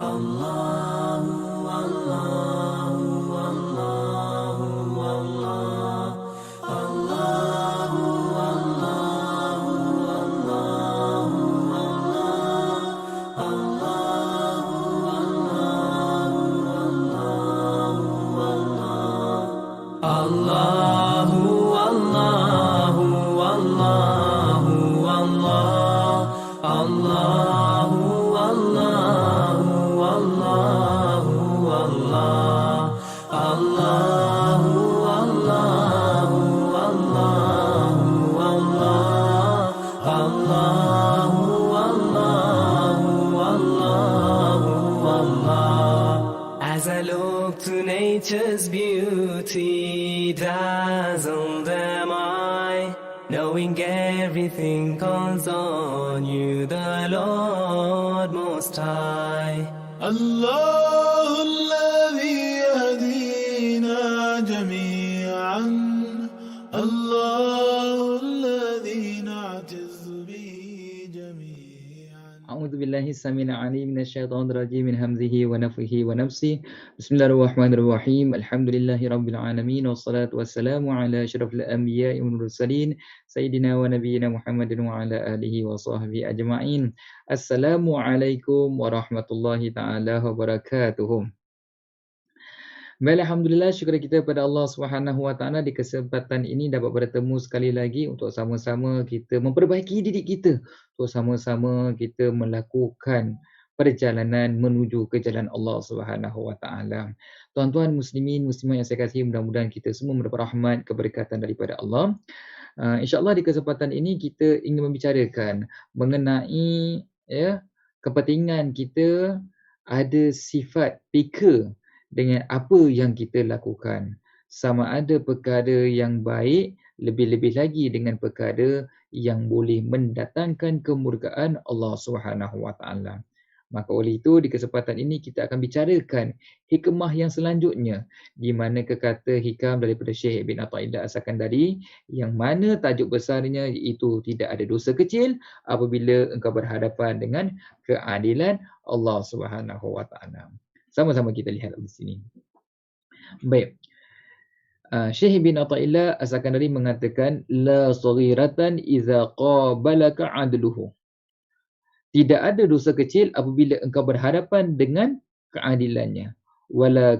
Allahu Allahu Allahu Allah Allahu Allahu Allahu Allah Allahu Allahu Allahu Allahu Allahu Allah Allahu As I look to nature's beauty, dazzled am I, knowing everything calls on you, the Lord Most High. الله الذي يهدينا جميعا الله الذي نعتز به جميعا أعوذ بالله السميع العليم من الشيطان الرجيم من همزه ونفخه ونفسه بسم الله الرحمن الرحيم الحمد لله رب العالمين والصلاة والسلام على أشرف الأنبياء والمرسلين سيدنا ونبينا محمد وعلى آله وصحبه أجمعين. Assalamualaikum warahmatullahi taala wabarakatuh. Baik, alhamdulillah, syukur kita kepada Allah Subhanahu Wa Taala di kesempatan ini dapat bertemu sekali lagi untuk sama-sama kita memperbaiki diri kita, untuk sama-sama kita melakukan perjalanan menuju ke jalan Allah Subhanahu Wa Taala. Tuan-tuan muslimin muslimat yang saya kasihi, mudah-mudahan kita semua mendapat rahmat keberkatan daripada Allah. InsyaAllah di kesempatan ini kita ingin membicarakan mengenai kepentingan kita ada sifat peka dengan apa yang kita lakukan. Sama ada perkara yang baik, lebih-lebih lagi dengan perkara yang boleh mendatangkan kemurkaan Allah Subhanahu Wa Taala. Maka oleh itu di kesempatan ini kita akan bicarakan hikmah yang selanjutnya, di mana kekata hikam daripada Syekh Ibn Athaillah As-Sakandari yang mana tajuk besarnya iaitu tidak ada dosa kecil apabila engkau berhadapan dengan keadilan Allah Subhanahu Wa Taala. Sama-sama kita lihat di sini. Baik. Syekh Ibn Athaillah As-Sakandari mengatakan la saghiratan idza qabalaka adluhu. Tidak ada dosa kecil apabila engkau berhadapan dengan keadilannya. Wala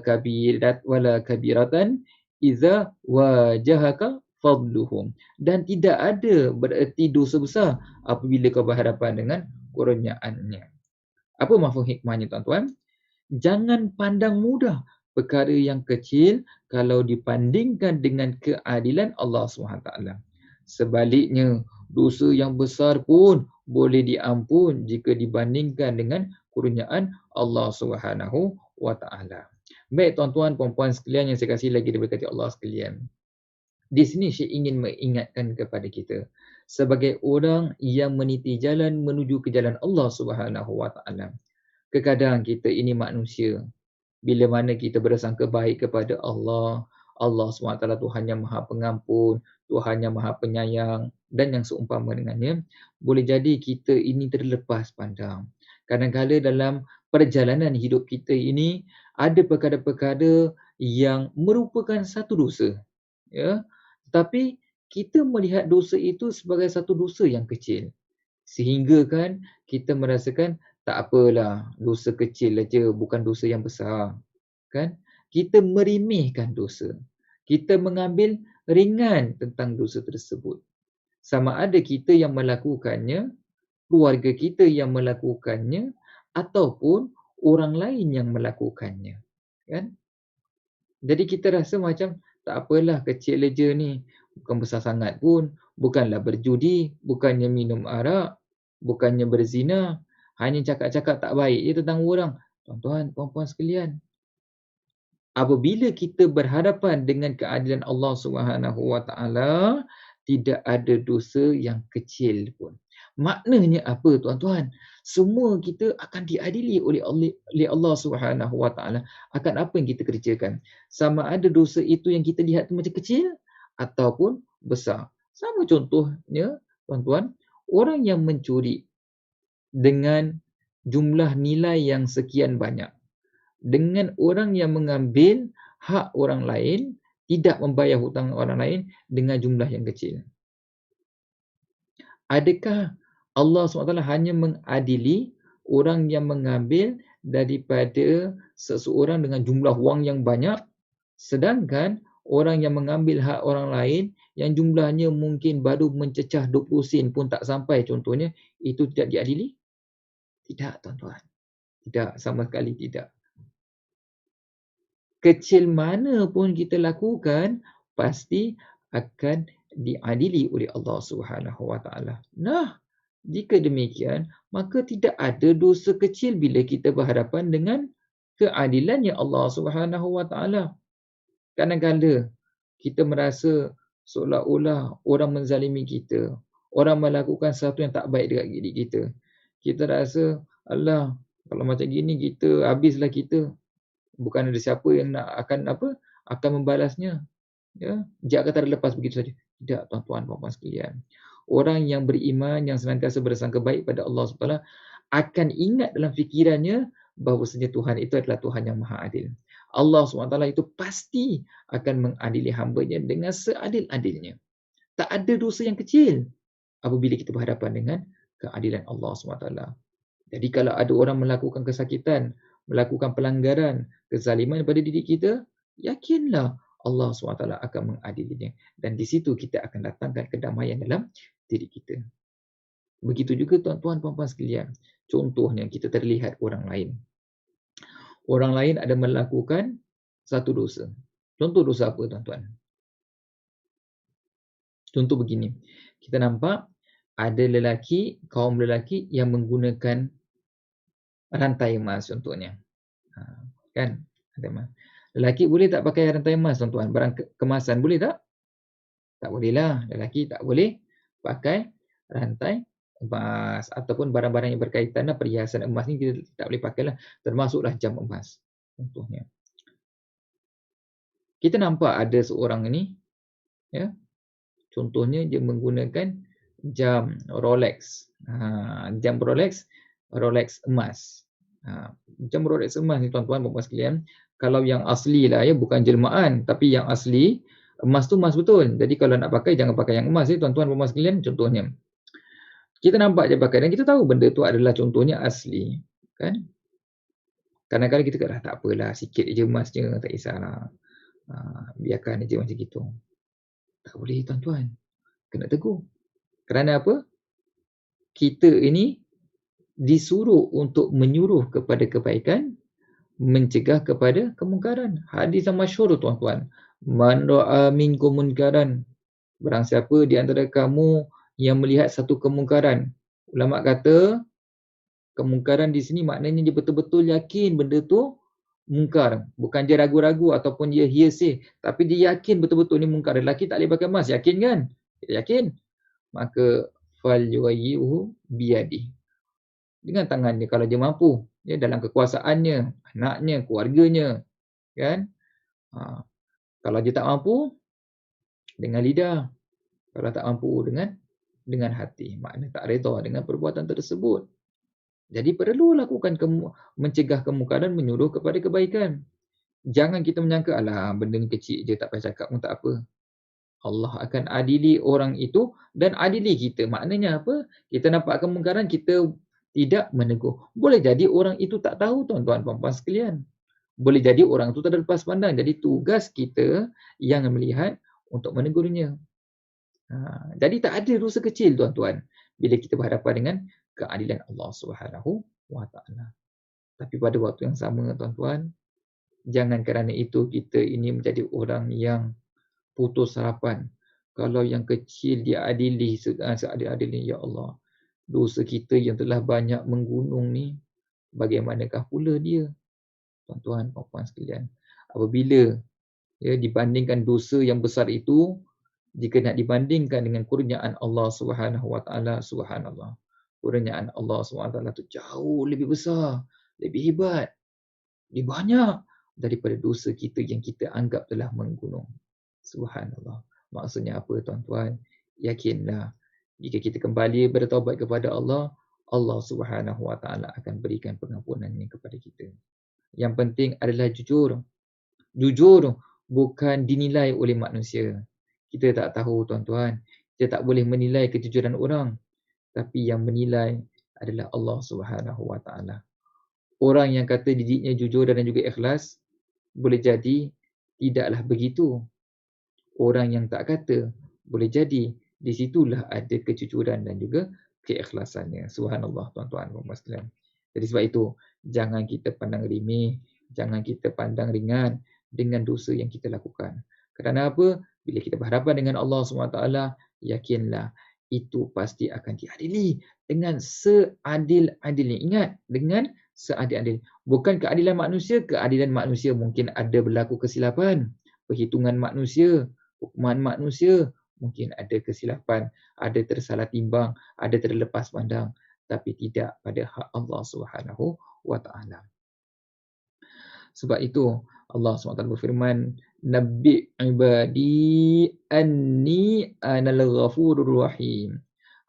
kabiratan idza wajahaka fadluhum. Dan tidak ada bererti dosa besar apabila kau berhadapan dengan kurniaannya. Apa mafhum hikmahnya, tuan-tuan? Jangan pandang mudah perkara yang kecil kalau dibandingkan dengan keadilan Allah SWT. Sebaliknya, dosa yang besar pun boleh diampun jika dibandingkan dengan kurniaan Allah SWT. Baik tuan-tuan, puan-puan sekalian yang saya kasih lagi diberkati Allah sekalian. Di sini saya ingin mengingatkan kepada kita sebagai orang yang meniti jalan menuju ke jalan Allah SWT. Kadang kita ini manusia. Bila mana kita bersangka baik kepada Allah, Allah SWT Tuhan yang Maha Pengampun, Tuhan yang Maha Penyayang dan yang seumpama dengannya, boleh jadi kita ini terlepas pandang. Kadang-kadang dalam perjalanan hidup kita ini ada perkara-perkara yang merupakan satu dosa. Ya, tetapi kita melihat dosa itu sebagai satu dosa yang kecil. Sehingga kan kita merasakan tak apalah, dosa kecil aja, bukan dosa yang besar. Kan? Kita meremehkan dosa. Kita mengambil ringan tentang dosa tersebut. Sama ada kita yang melakukannya, keluarga kita yang melakukannya, ataupun orang lain yang melakukannya. Kan? Jadi kita rasa macam tak apalah, kecil aja ni. Bukan besar sangat pun. Bukanlah berjudi, bukannya minum arak, bukannya berzina. Hanya cakap-cakap tak baik je tentang orang. Tuan-tuan, puan-puan sekalian, apabila kita berhadapan dengan keadilan Allah Subhanahu Wa Taala, tidak ada dosa yang kecil pun. Maknanya apa, tuan-tuan? Semua kita akan diadili oleh Allah Subhanahu Wa Taala akan apa yang kita kerjakan. Sama ada dosa itu yang kita lihat macam kecil ataupun besar. Sama contohnya, tuan-tuan, orang yang mencuri dengan jumlah nilai yang sekian banyak. Dengan orang yang mengambil hak orang lain, tidak membayar hutang orang lain dengan jumlah yang kecil. Adakah Allah SWT hanya mengadili orang yang mengambil daripada seseorang dengan jumlah wang yang banyak, sedangkan orang yang mengambil hak orang lain yang jumlahnya mungkin baru mencecah 20 sen pun tak sampai contohnya, itu tidak diadili? Tidak, tuan-tuan. Tidak, sama sekali tidak. Kecil mana pun kita lakukan, pasti akan diadili oleh Allah Subhanahu Wa Taala. Nah, jika demikian, maka tidak ada dosa kecil bila kita berhadapan dengan keadilannya Allah Subhanahu Wa Taala. Kadang-kadang kita merasa seolah-olah orang menzalimi kita, orang melakukan sesuatu yang tak baik dekat diri kita. Kita rasa, alah, kalau macam gini kita habislah kita. Bukan ada siapa yang akan membalasnya. Ya, jak kata lepas begitu saja. Tidak, tuan-tuan, puan-puan sekalian. Orang yang beriman, yang senantiasa bersangka baik pada Allah SWT akan ingat dalam fikirannya bahawasanya Tuhan itu adalah Tuhan yang Maha Adil. Allah SWT itu pasti akan mengadili hamba-Nya dengan seadil-adilnya. Tak ada dosa yang kecil apabila kita berhadapan dengan keadilan Allah SWT. Jadi kalau ada orang melakukan kesakitan, melakukan pelanggaran, kezaliman pada diri kita, yakinlah Allah SWT akan mengadilinya. Dan di situ kita akan datangkan kedamaian dalam diri kita. Begitu juga tuan-tuan, puan-puan sekalian. Contohnya kita terlihat orang lain. Orang lain ada melakukan satu dosa. Contoh dosa apa, tuan-tuan? Contoh begini. Kita nampak ada kaum lelaki yang menggunakan rantai emas contohnya. Kan? Lelaki boleh tak pakai rantai emas, tuan-tuan? Barang kemasan boleh tak? Tak bolehlah. Lelaki tak boleh pakai rantai emas ataupun barang-barang yang berkaitan dengan perhiasan emas ni kita tak boleh pakailah, termasuklah jam emas contohnya. Kita nampak ada seorang ni, ya, contohnya dia menggunakan jam Rolex. Jam Rolex emas. Jam Rolex emas ni tuan-tuan, puan-puan sekalian, kalau yang asli lah ya, bukan jelmaan, tapi yang asli emas tu emas betul. Jadi kalau nak pakai jangan pakai yang emas ya, tuan-tuan, puan-puan sekalian. Contohnya kita nampak dia pakai dan kita tahu benda tu adalah contohnya asli, kan? Kadang-kadang kita kata tak apalah, sikit je emasnya, tak kisahlah. Biarkan aja macam gitu. Tak boleh, tuan-tuan. Kena tegur. Kerana apa? Kita ini disuruh untuk menyuruh kepada kebaikan, mencegah kepada kemungkaran. Hadis yang masyhur, tuan-tuan. Man ra'a minkum munkaran. Barang siapa di antara kamu yang melihat satu kemungkaran. Ulama kata kemungkaran di sini maknanya dia betul-betul yakin benda tu mungkar. Bukan dia ragu-ragu ataupun dia hearsay, tapi dia yakin betul-betul ni mungkar. Lelaki tak boleh pakai emas, yakin kan? Kita yakin. Maka falyughayyirhu biyadihi. Dengan tangannya kalau dia mampu, ya, dalam kekuasaannya, anaknya, keluarganya, kan? Kalau dia tak mampu, dengan lidah. Kalau tak mampu, dengan hati. Makna tak redha dengan perbuatan tersebut. Jadi perlu lakukan mencegah kemungkaran, menyuruh kepada kebaikan. Jangan kita menyangka, alah benda ni kecil je, tak payah cakap pun tak apa. Allah akan adili orang itu dan adili kita. Maknanya apa? Kita nampak kemungkaran, kita tidak menegur. Boleh jadi orang itu tak tahu, tuan-tuan, puan-puan sekalian. Boleh jadi orang itu tak ada lepas pandang. Jadi tugas kita yang melihat untuk menegurnya. Jadi tak ada dosa kecil, tuan-tuan, bila kita berhadapan dengan keadilan Allah Subhanahu Wa Taala. Tapi pada waktu yang sama, tuan-tuan, jangan kerana itu kita ini menjadi orang yang putus harapan. Kalau yang kecil diadili seadil-adilnya, ya Allah, dosa kita yang telah banyak menggunung ni, bagaimanakah pula dia? Tuan-tuan, puan-puan sekalian, apabila dibandingkan dosa yang besar itu, jika nak dibandingkan dengan kurniaan Allah Subhanahu Wa Taala, subhanallah, kurniaan Allah Subhanahu Wa Taala itu jauh lebih besar, lebih hebat, lebih banyak daripada dosa kita yang kita anggap telah menggunung. Subhanallah. Maksudnya apa, tuan-tuan? Yakinlah, jika kita kembali bertaubat kepada Allah, Allah Subhanahu Wa Taala akan berikan pengampunannya kepada kita. Yang penting adalah jujur. Jujur bukan dinilai oleh manusia. Kita tak tahu tuan-tuan. Kita tak boleh menilai kejujuran orang. Tapi yang menilai adalah Allah Subhanahu Wa Taala. Orang yang kata dirinya jujur dan juga ikhlas, boleh jadi tidaklah begitu. Orang yang tak kata, boleh jadi di situlah ada kejujuran dan juga keikhlasannya. Subhanallah tuan-tuan dan puan sekalian. Jadi sebab itu, jangan kita pandang remeh, jangan kita pandang ringan dengan dosa yang kita lakukan. Kerana apa? Bila kita berhadapan dengan Allah SWT, yakinlah itu pasti akan diadili dengan seadil-adilnya. Ingat, dengan seadil-adil. Bukan keadilan manusia, keadilan manusia mungkin ada berlaku kesilapan. Perhitungan manusia, hukuman manusia, mungkin ada kesilapan, ada tersalah timbang, ada terlepas pandang. Tapi tidak pada hak Allah Subhanahu Wa Taala. Sebab itu Allah SWT berfirman, Nabi ibadi anni anal ghafurur rahim.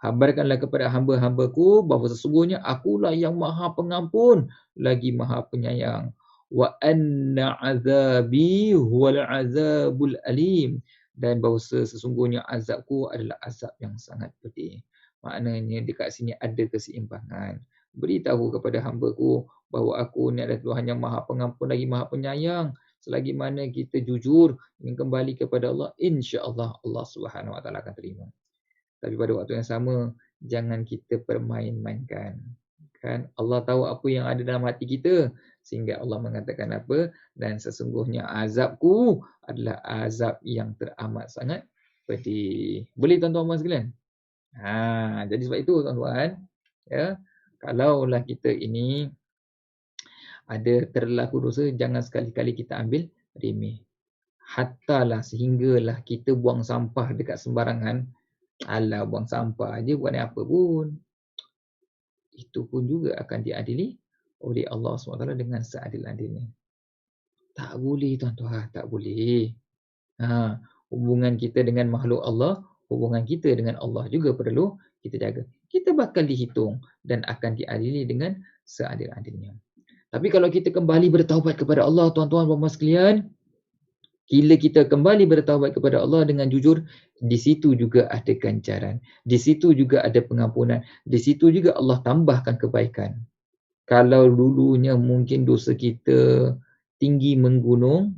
Habarkanlah kepada hamba-hambaku bahawa sesungguhnya akulah yang maha pengampun lagi maha penyayang. Wa anna azabi huwal azabul alim. Dan bahawa sesungguhnya azabku adalah azab yang sangat pedih. Maknanya dekat sini ada keseimbangan. Beritahu kepada hamba-Ku bahawa aku ni adalah Tuhan yang maha pengampun lagi maha penyayang. Selagi mana kita jujur ingin kembali kepada Allah, insya-Allah Allah Subhanahu Wa Taala akan terima. Tapi pada waktu yang sama, jangan kita permain-mainkan. Kan Allah tahu apa yang ada dalam hati kita, sehingga Allah mengatakan apa? Dan sesungguhnya azabku adalah azab yang teramat sangat pedih. Boleh tuan-tuan sekalian? Jadi sebab itu tuan-tuan, ya, kalaulah kita ini ada terlaku dosa, jangan sekali-kali kita ambil remeh. Hattalah sehinggalah kita buang sampah dekat sembarangan. Alah, buang sampah aja, buat apa pun. Itu pun juga akan diadili oleh Allah SWT dengan seadil-adilnya. Tak boleh tuan-tuan, tak boleh. Hubungan kita dengan makhluk Allah, hubungan kita dengan Allah juga perlu kita jaga. Kita bakal dihitung dan akan diadili dengan seadil-adilnya. Tapi kalau kita kembali bertaubat kepada Allah, tuan-tuan dan puan sekalian, bila kita kembali bertaubat kepada Allah dengan jujur, di situ juga ada ganjaran. Di situ juga ada pengampunan. Di situ juga Allah tambahkan kebaikan. Kalau dulunya mungkin dosa kita tinggi menggunung,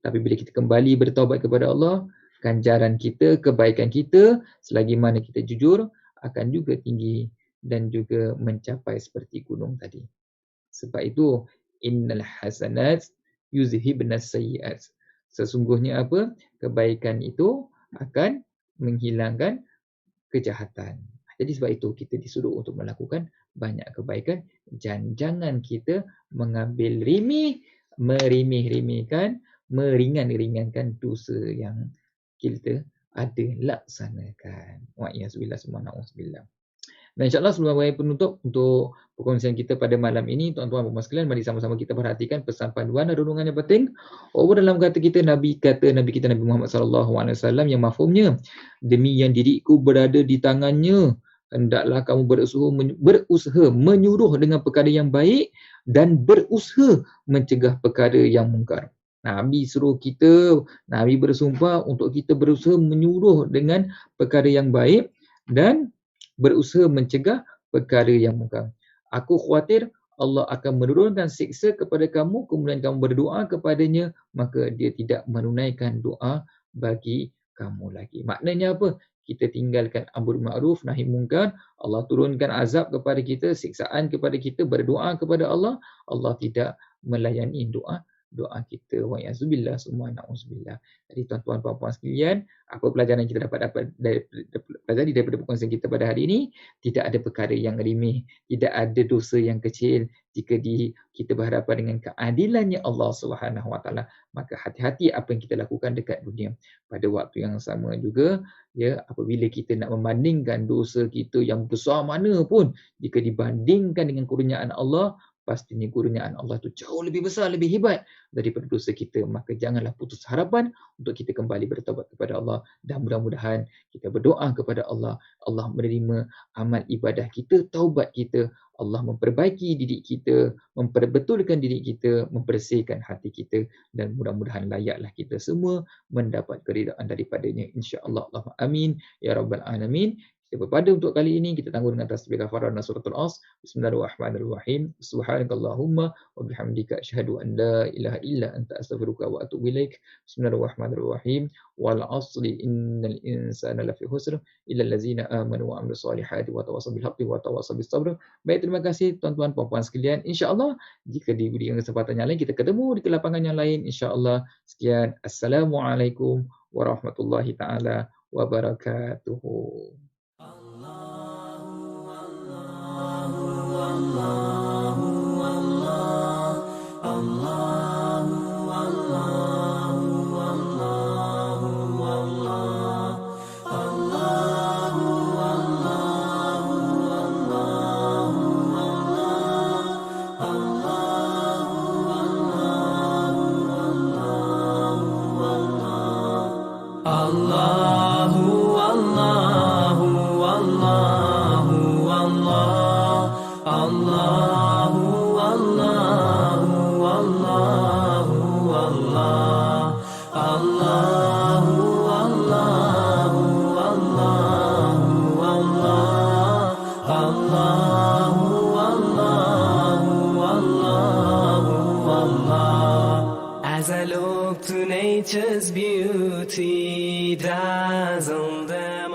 tapi bila kita kembali bertaubat kepada Allah, ganjaran kita, kebaikan kita, selagi mana kita jujur, akan juga tinggi dan juga mencapai seperti gunung tadi. Sebab itu, innal hasanat yuzhibnas sayyi'at. Sesungguhnya apa? Kebaikan itu akan menghilangkan kejahatan. Jadi sebab itu kita disuruh untuk melakukan banyak kebaikan. Jangan kita mengambil remeh, meremeh-remehkan, meringan-ringankan dosa yang kita ada laksanakan. Wa'iyazbillah semua na'udzubillah. Dan insyaAllah sebagai penutup untuk perkongsian kita pada malam ini, tuan-tuan dan puan sekalian, mari sama-sama kita perhatikan pesan panduan dan renungan yang penting. Over dalam kata Nabi kita Nabi Muhammad SAW yang mafhumnya, demi yang diriku berada di tangannya, hendaklah kamu berusaha menyuruh dengan perkara yang baik dan berusaha mencegah perkara yang mungkar. Nabi suruh kita, Nabi bersumpah untuk kita berusaha menyuruh dengan perkara yang baik dan berusaha mencegah perkara yang mungkar. Aku khawatir Allah akan menurunkan siksa kepada kamu, kemudian kamu berdoa kepadanya, maka dia tidak menunaikan doa bagi kamu lagi. Maknanya apa? Kita tinggalkan amr ma'ruf nahi mungkar, Allah turunkan azab kepada kita, siksaan kepada kita, berdoa kepada Allah, Allah tidak melayani doa kita. Wa'iyazbillah semua na'udzubillah. Jadi tuan-tuan puan-puan sekalian, apa pelajaran yang kita dapat daripada perkongsian kita pada hari ini? Tidak ada perkara yang remeh, tidak ada dosa yang kecil. Jika kita berhadapan dengan keadilannya Allah Subhanahu Wa Taala, maka hati-hati apa yang kita lakukan dekat dunia. Pada waktu yang sama juga, ya, apabila kita nak membandingkan dosa kita yang besar mana pun, jika dibandingkan dengan kurniaan Allah, pastinya kurniaan Allah tu jauh lebih besar, lebih hebat daripada dosa kita. Maka janganlah putus harapan untuk kita kembali bertaubat kepada Allah, dan mudah-mudahan kita berdoa kepada Allah, Allah menerima amal ibadah kita, taubat kita, Allah memperbaiki diri kita, memperbetulkan diri kita, membersihkan hati kita, dan mudah-mudahan layaklah kita semua mendapat keridaan daripadanya, insya-Allah. Allahumma amin ya rabbal alamin. Kita berpada untuk kali ini, kita tangguh dengan tasbih kafarah dan suratul As. Bismillahirrahmanirrahim. Subhanakallahumma wa bihamdika asyhadu an la ilaha illa anta astaghfiruka wa atubu ilaik. Bismillahirrahmanirrahim. Wal 'asri innal insana lafi khusr illa allazina amanu wa 'amilus solihati wa tawassaw bil haqqi wa tawassaw bis sabr. Baik, terima kasih tuan-tuan puan-puan sekalian. Insya-Allah jika diberikan kesempatan yang lain, kita ketemu di kelapangan yang lain insya-Allah. Sekian. Assalamualaikum warahmatullahi taala wabarakatuh. As I look to nature's beauty, dazzle them